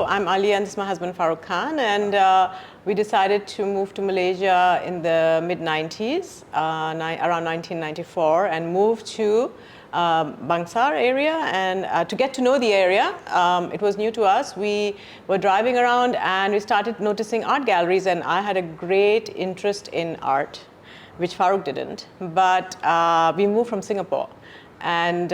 I'm Aliya and this is my husband Farouk Khan, and we decided to move to Malaysia in the mid-90s, around 1994, and move to Bangsar area and to get to know the area. It was new to us. We were driving around and we started noticing art galleries, and I had a great interest in art, which Farouk didn't, but we moved from Singapore. And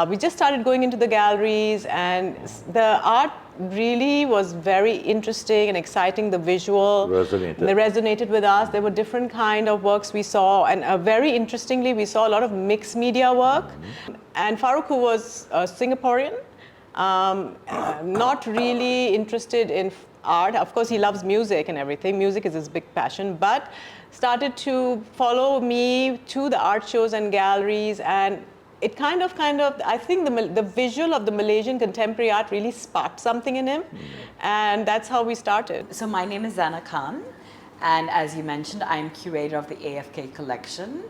we just started going into the galleries, and the art really was very interesting and exciting. The visual They resonated with us. There were different kind of works we saw, and very interestingly, we saw a lot of mixed media work. And Farouk, who was a Singaporean, not really interested in art. Of course, he loves music and everything. Music is his big passion, but started to follow me to the art shows and galleries, and it kind of, I think the visual of the Malaysian contemporary art really sparked something in him, and that's how we started. So my name is Zena Khan, and as you mentioned, I'm curator of the AFK Collection,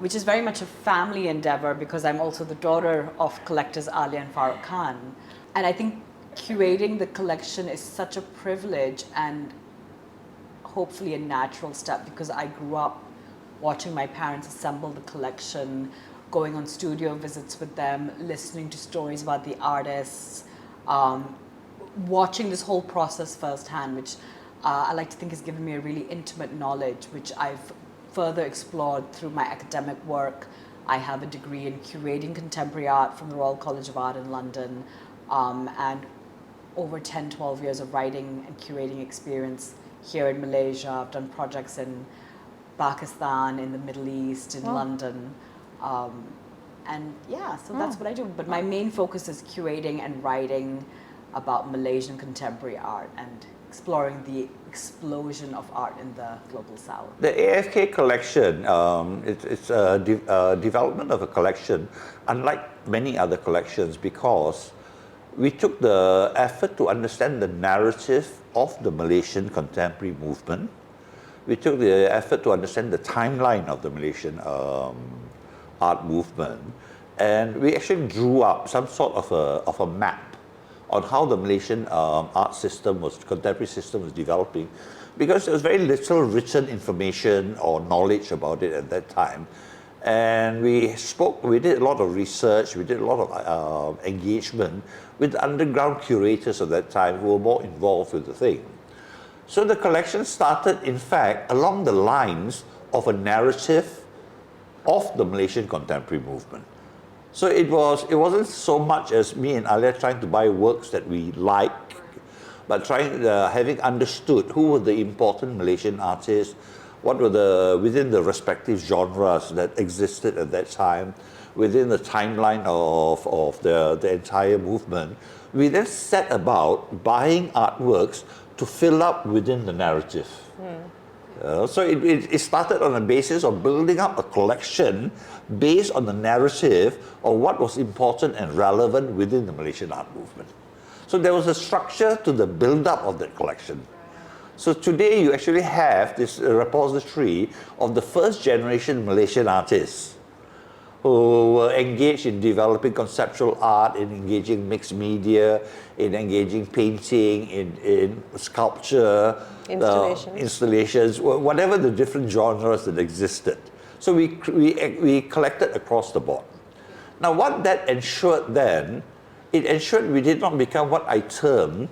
which is very much a family endeavor because I'm also the daughter of collectors Aliya and Farouk Khan. And I think curating the collection is such a privilege and hopefully a natural step because I grew up watching my parents assemble the collection, going on studio visits with them, listening to stories about the artists, watching this whole process firsthand, which I like to think has given me a really intimate knowledge, which I've further explored through my academic work. I have a degree in curating contemporary art from the Royal College of Art in London, and over 10, 12 years of writing and curating experience here in Malaysia. I've done projects in Pakistan, in the Middle East, in London. And yeah, so that's what I do. But my main focus is curating and writing about Malaysian contemporary art and exploring the explosion of art in the global south. The AFK collection, it's a development of a collection, unlike many other collections, because we took the effort to understand the narrative of the Malaysian contemporary movement. We took the effort to understand the timeline of the Malaysian art movement, and we actually drew up some sort of a map on how the Malaysian art system contemporary system was developing, because there was very little written information or knowledge about it at that time. And we did a lot of research, we did a lot of engagement with underground curators at that time who were more involved with the thing. So the collection started, in fact, along the lines of a narrative of the Malaysian contemporary movement. So it wasn't so much as me and Aliya trying to buy works that we like, but having understood who were the important Malaysian artists, what were within the respective genres that existed at that time, within the timeline of the entire movement. We then set about buying artworks to fill up within the narrative. So it started on a basis of building up a collection based on the narrative of what was important and relevant within the Malaysian art movement. So there was a structure to the build-up of that collection. So today you actually have this repository of the first generation Malaysian artists who were engaged in developing conceptual art, in engaging mixed media, in engaging painting, in sculpture, installations, whatever the different genres that existed. So we collected across the board. Now what that ensured then, it ensured we did not become what I term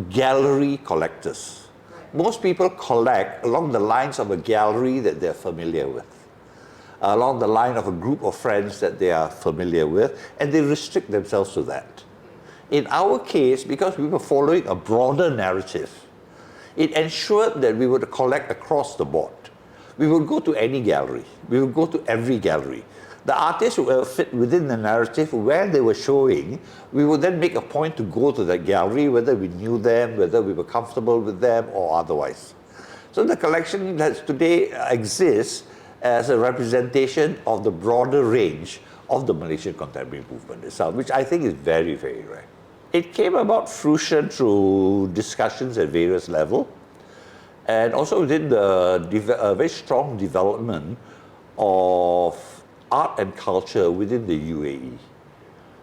gallery collectors. Most people collect along the lines of a gallery that they're familiar with, along the line of a group of friends that they are familiar with, and they restrict themselves to that. In our case, because we were following a broader narrative, it ensured that we would collect across the board. We would go to any gallery. We would go to every gallery. The artists who fit within the narrative where they were showing, we would then make a point to go to that gallery, whether we knew them, whether we were comfortable with them or otherwise. So the collection that today exists as a representation of the broader range of the Malaysian contemporary movement itself, which I think is very, very rare. It came about fruition through discussions at various levels, and also within the very strong development of art and culture within the UAE.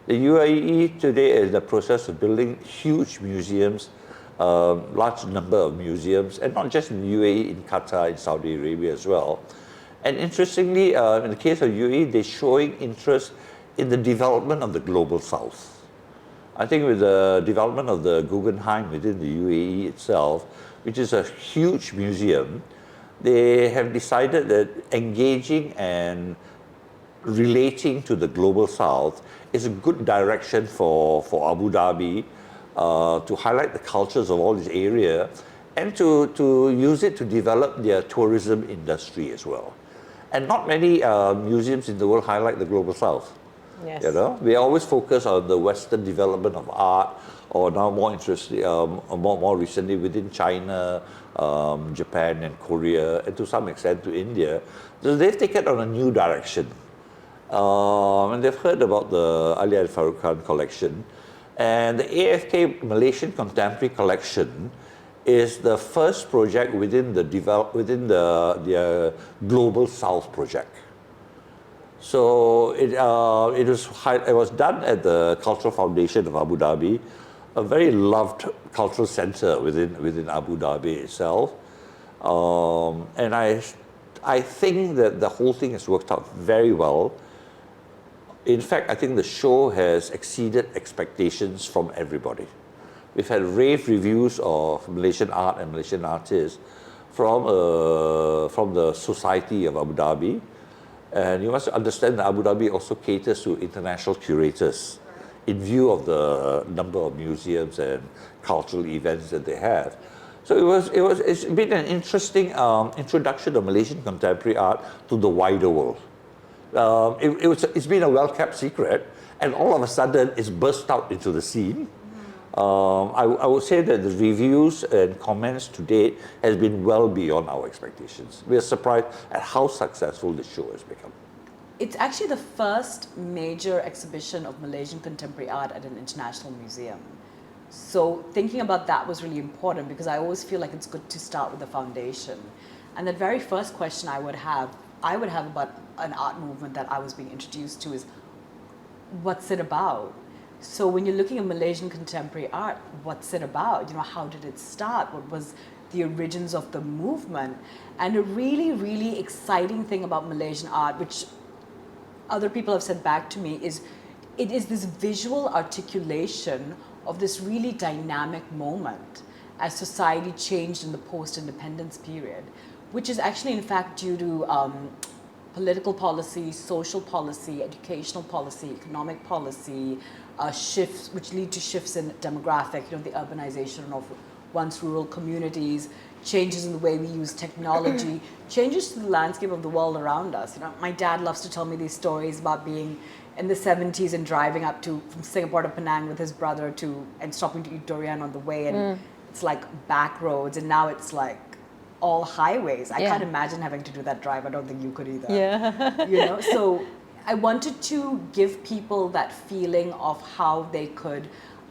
The UAE today is in the process of building huge museums, large number of museums, and not just in the UAE, in Qatar, in Saudi Arabia as well. And interestingly, in the case of UAE, they're showing interest in the development of the global south. I think with the development of the Guggenheim within the UAE itself, which is a huge museum, they have decided that engaging and relating to the global south is a good direction for Abu Dhabi to highlight the cultures of all this area and to use it to develop their tourism industry as well. And not many museums in the world highlight the global south. Yes. You know, we always focus on the Western development of art, or now more interesting, more recently within China, Japan and Korea, and to some extent to India. So they've taken on a new direction. And they've heard about the Aliya and Farouk Khan collection. And the AFK Malaysian Contemporary Collection is the first project within the Global South project. So it was done at the Cultural Foundation of Abu Dhabi, a very loved cultural center within Abu Dhabi itself. And I think that the whole thing has worked out very well. In fact, I think the show has exceeded expectations from everybody. We've had rave reviews of Malaysian art and Malaysian artists from the Society of Abu Dhabi. And you must understand that Abu Dhabi also caters to international curators in view of the number of museums and cultural events that they have. So it's been an interesting introduction of Malaysian contemporary art to the wider world. It's been a well-kept secret, and all of a sudden it's burst out into the scene. I would say that the reviews and comments to date has been well beyond our expectations. We are surprised at how successful the show has become. It's actually the first major exhibition of Malaysian contemporary art at an international museum. So thinking about that was really important, because I always feel like it's good to start with the foundation. And the very first question I would have about an art movement that I was being introduced to is, what's it about? So when you're looking at Malaysian contemporary art, what's it about? You know, how did it start? What was the origins of the movement? And a really, really exciting thing about Malaysian art, which other people have said back to me, is it is this visual articulation of this really dynamic moment as society changed in the post-independence period, which is actually in fact due to political policy, social policy, educational policy, economic policy, shifts which lead to shifts in demographic, you know, the urbanization of once rural communities, changes in the way we use technology, changes to the landscape of the world around us. You know, my dad loves to tell me these stories about being in the 70s and driving up from Singapore to Penang with his brother and stopping to eat durian on the way, and it's like back roads, and now it's like all highways. I can't imagine having to do that drive. I don't think you could either. Yeah. You know, so I wanted to give people that feeling of how they could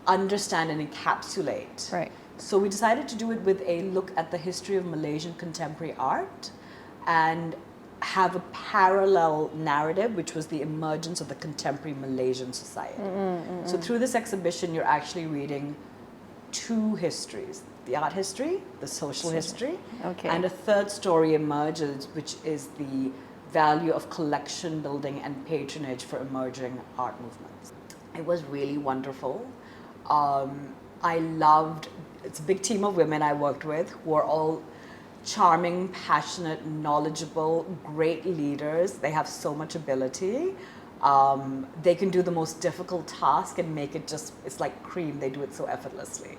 understand and encapsulate. Right. So we decided to do it with a look at the history of Malaysian contemporary art and have a parallel narrative, which was the emergence of the contemporary Malaysian society. So through this exhibition, you're actually reading two histories: the art history, the social history, and a third story emerges, which is the value of collection building and patronage for emerging art movements. It was really wonderful. I loved, it's a big team of women I worked with who are all charming, passionate, knowledgeable, great leaders. They have so much ability. They can do the most difficult task and make it just, it's like cream. They do it so effortlessly.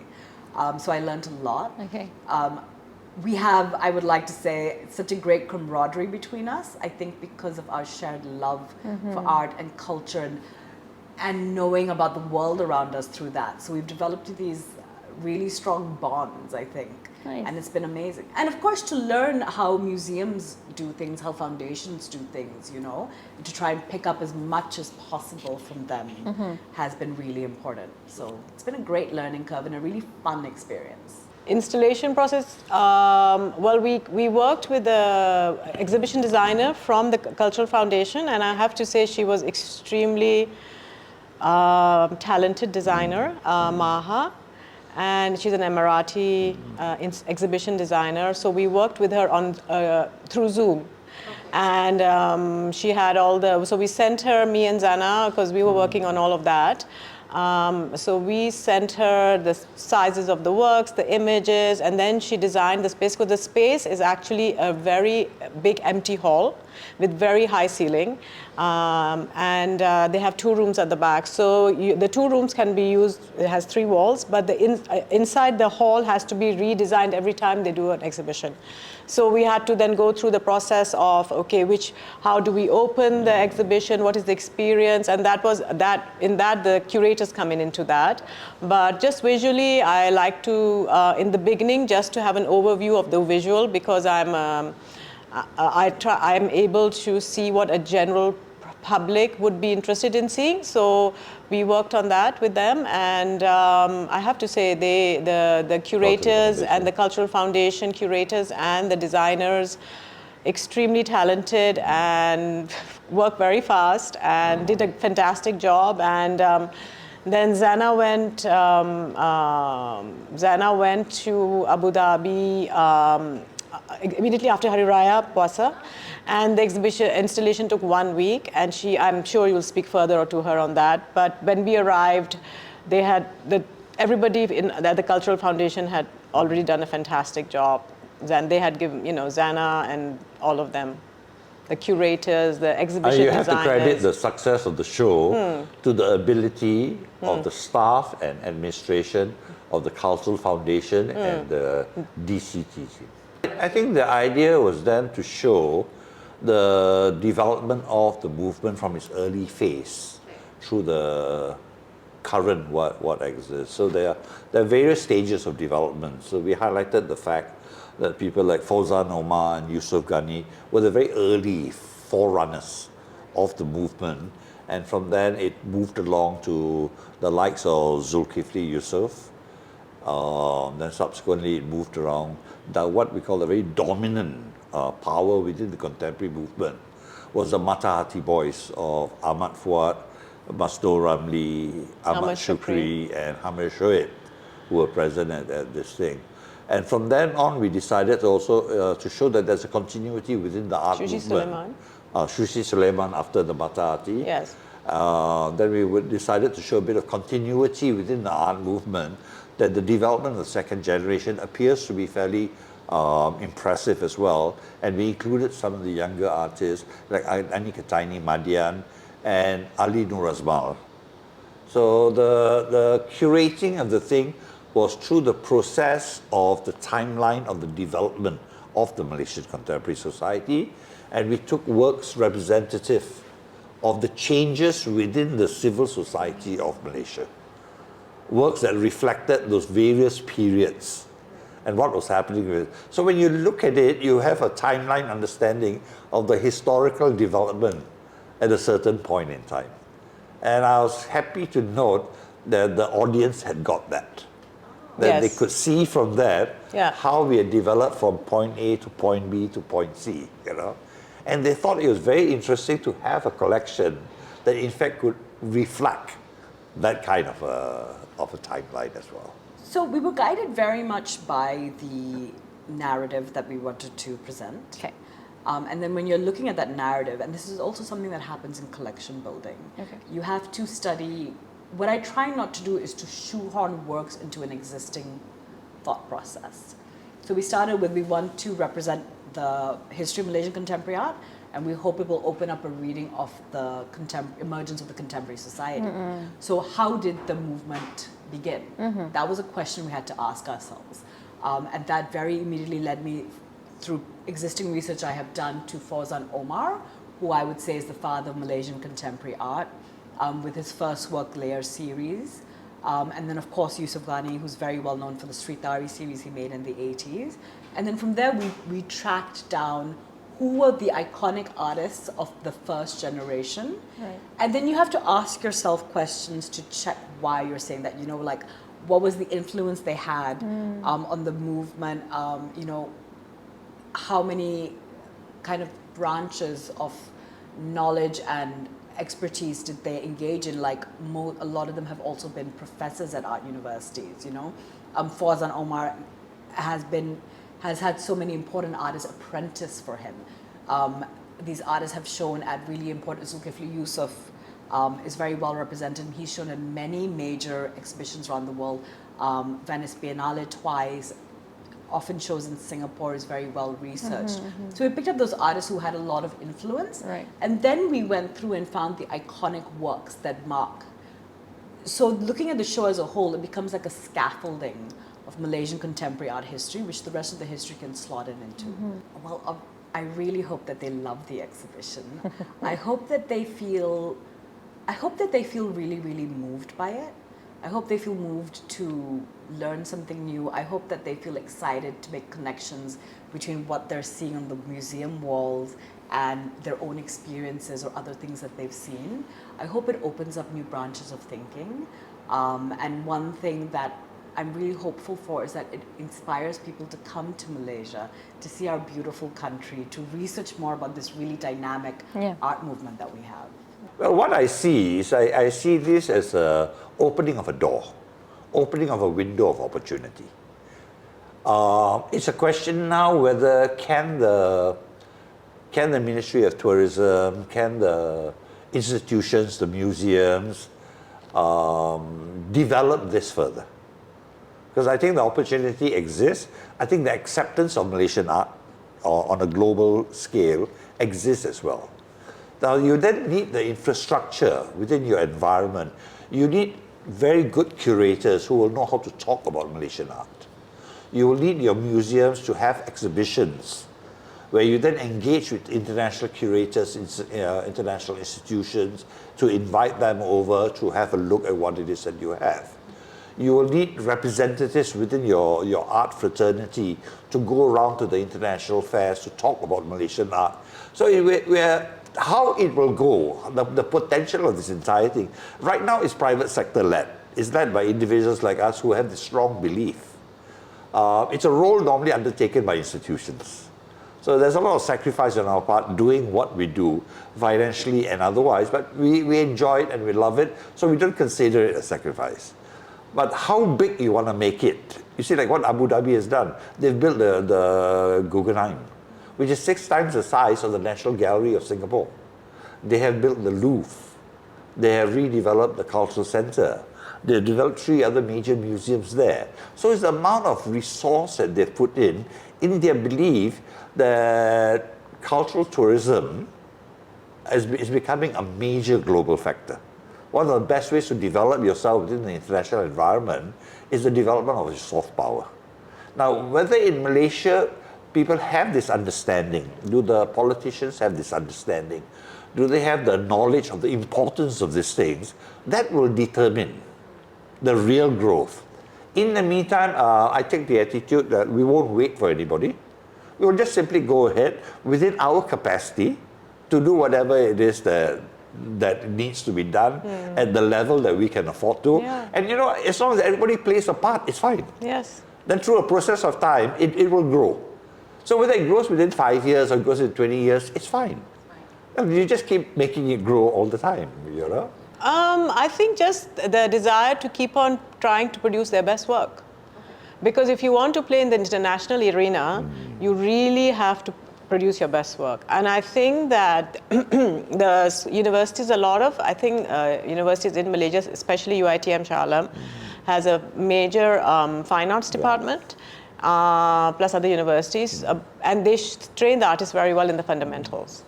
So I learned a lot. Okay. We have, I would like to say, such a great camaraderie between us. I think because of our shared love for art and culture and knowing about the world around us through that. So we've developed these really strong bonds, I think. Nice. And it's been amazing. And of course, to learn how museums do things, how foundations do things, you know, and to try and pick up as much as possible from them has been really important. So it's been a great learning curve and a really fun experience. Installation process, well, we worked with the exhibition designer from the Cultural Foundation, and I have to say she was extremely talented designer, Maha, and she's an Emirati exhibition designer. So we worked with her on through Zoom. And she had all so we sent her, me and Zena, because we were working on all of that. So we sent her the sizes of the works, the images, and then she designed the space, because the space is actually a very big empty hall with very high ceiling. And they have 2 rooms at the back. So the 2 rooms can be used, it has 3 walls, but the inside the hall has to be redesigned every time they do an exhibition. So we had to then go through the process of, okay, how do we open the exhibition, what is the experience, and the curators come into that. But just visually, I like to, in the beginning, just to have an overview of the visual, because I'm able to see what a general public would be interested in seeing. So we worked on that with them, and I have to say the curators and the Cultural Foundation curators and the designers, extremely talented and worked very fast and did a fantastic job. And then Zena went to Abu Dhabi immediately after Hari Raya Puasa, and the installation took 1 week, and I'm sure you'll speak further to her on that. But when we arrived, they had everybody at the Cultural Foundation had already done a fantastic job. Then they had given, Zena and all of them, the curators, the exhibition you have designers. to credit the success of the show to the ability of the staff and administration of the Cultural Foundation and the DCTC. I think the idea was then to show the development of the movement from its early phase through the current what exists. So there are various stages of development. So we highlighted the fact that people like Fauzan Omar and Yusuf Ghani were the very early forerunners of the movement, and from then it moved along to the likes of Zulkifli Yusuf. Then subsequently it moved around. What we call the very dominant power within the contemporary movement was the Matahati boys of Ahmad Fuad, Masdur Ramli, Ahmad Shukri, and Hamir Shoaib, who were present at this thing. And from then on, we decided also to show that there's a continuity within the art movement. Shushi Suleiman after the Matahati. Yes. Then we decided to show a bit of continuity within the art movement, that the development of the second generation appears to be fairly impressive as well. And we included some of the younger artists like Anika Taini Madian and Ali Nur Azmal. So the curating of the thing was through the process of the timeline of the development of the Malaysian contemporary society, and we took works representative of the changes within the civil society of Malaysia. Works that reflected those various periods and what was happening with it. So when you look at it, you have a timeline understanding of the historical development at a certain point in time. And I was happy to note that the audience had got that. That they could see from that how we had developed from point A to point B to point C, And they thought it was very interesting to have a collection that in fact could reflect that kind of a timeline as well. So we were guided very much by the narrative that we wanted to present. Okay. And then when you're looking at that narrative, and this is also something that happens in collection building, you have to study. What I try not to do is to shoehorn works into an existing thought process. So we started with, we want to represent the history of Malaysian contemporary art, and we hope it will open up a reading of the emergence of the contemporary society. So how did the movement begin? That was a question we had to ask ourselves. And that very immediately led me, through existing research I have done, to Fauzan Omar, who I would say is the father of Malaysian contemporary art, with his first work, Layer series. And then of course Yusuf Ghani, who's very well known for the Sritari series he made in the 80s. And then from there we tracked down who were the iconic artists of the first generation. Right. And then you have to ask yourself questions to check why you're saying that, like what was the influence they had on the movement, how many kind of branches of knowledge and expertise did they engage in? Like a lot of them have also been professors at art universities, you know. Fawzan Omar has had so many important artists apprentice for him. These artists have shown at really important, Zulkifli Yusuf is very well represented. He's shown in many major exhibitions around the world. Venice Biennale twice, often shows in Singapore, is very well researched. So we picked up those artists who had a lot of influence. Right. And then we went through and found the iconic works that mark. So looking at the show as a whole, it becomes like a scaffolding of Malaysian contemporary art history, which the rest of the history can slot in into. Well, I really hope that they love the exhibition. I hope that they feel really, really moved by it. I hope they feel moved to learn something new. I hope that they feel excited to make connections between what they're seeing on the museum walls and their own experiences or other things that they've seen. I hope it opens up new branches of thinking. And one thing that I'm really hopeful for is that it inspires people to come to Malaysia, to see our beautiful country, to research more about this really dynamic art movement that we have. Well, what I see is I see this as a opening of a door, opening of a window of opportunity. It's a question now whether can the Ministry of Tourism, can the institutions, the museums, develop this further? Because I think the opportunity exists. I think the acceptance of Malaysian art on a global scale exists as well. Now, you then need the infrastructure within your environment. You need very good curators who will know how to talk about Malaysian art. You will need your museums to have exhibitions where you then engage with international curators, international institutions, to invite them over to have a look at what it is that you have. You will need representatives within your art fraternity to go around to the international fairs to talk about Malaysian art. So how it will go, the potential of this entire thing, right now is private sector led. It's led by individuals like us who have this strong belief. It's a role normally undertaken by institutions. So there's a lot of sacrifice on our part doing what we do, financially and otherwise, but we enjoy it and we love it, so we don't consider it a sacrifice. But how big you want to make it? You see, like what Abu Dhabi has done, they've built the Guggenheim, which is 6 times the size of the National Gallery of Singapore. They have built the Louvre. They have redeveloped the Cultural Centre. They have developed 3 other major museums there. So it's the amount of resource that they've put in their belief that cultural tourism is becoming a major global factor. One of the best ways to develop yourself within the international environment is the development of your soft power. Now, whether in Malaysia people have this understanding, do the politicians have this understanding, do they have the knowledge of the importance of these things, that will determine the real growth. In the meantime, I take the attitude that we won't wait for anybody. We will just simply go ahead within our capacity to do whatever it is that needs to be done at the level that we can afford to. Yeah. And you know, as long as everybody plays a part, it's fine. Yes. Then through a process of time, it will grow. So whether it grows within 5 years or it goes in 20 years, it's fine. And you just keep making it grow all the time, you know? I think just the desire to keep on trying to produce their best work. Because if you want to play in the international arena, you really have to produce your best work. And I think that the universities, universities in Malaysia, especially UiTM Shah Alam, has a major fine arts department, plus other universities, and they train the artists very well in the fundamentals.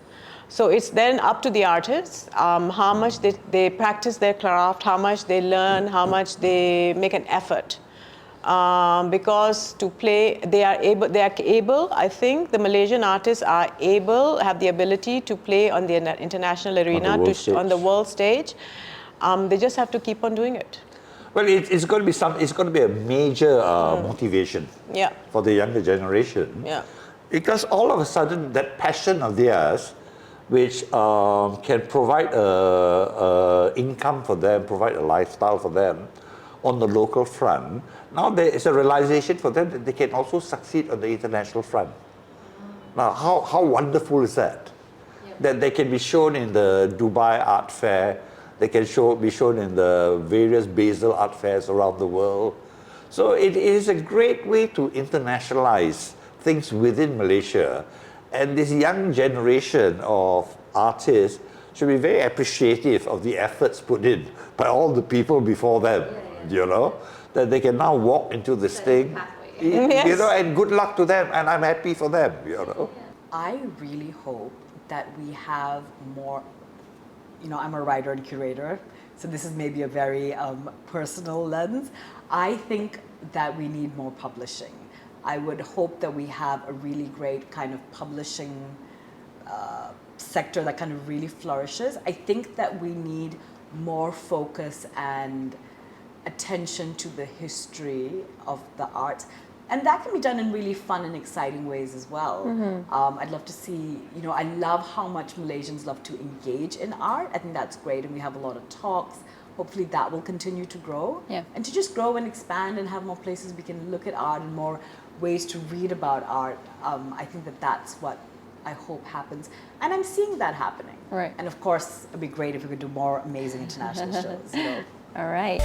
So it's then up to the artists, how much they practice their craft, how much they learn, how much they make an effort. Because to play, they are able, I think the Malaysian artists are able, have the ability to play on the international arena, on the world stage. They just have to keep on doing it. Well, it's going to be a major motivation for the younger generation. Yeah. Because all of a sudden, that passion of theirs, which can provide income for them, provide a lifestyle for them on the local front, now there is a realization for them that they can also succeed on the international front. Now, how wonderful is that? that they can be shown in the Dubai Art Fair, they can be shown in the various Basel art fairs around the world. So it is a great way to internationalize things within Malaysia. And this young generation of artists should be very appreciative of the efforts put in by all the people before them, you know, that they can now walk into this thing, you know, and good luck to them, and I'm happy for them, you know. I really hope that we have more, you know, I'm a writer and curator, so this is maybe a very personal lens. I think that we need more publishing. I would hope that we have a really great kind of publishing sector that kind of really flourishes. I think that we need more focus and attention to the history of the arts. And that can be done in really fun and exciting ways as well. I'd love to see, you know, I love how much Malaysians love to engage in art. I think that's great, and we have a lot of talks. Hopefully that will continue to grow. Yeah. And to just grow and expand and have more places we can look at art and more ways to read about art. I think that that's what I hope happens. And I'm seeing that happening. Right. And of course, it'd be great if we could do more amazing international shows. You know? All right.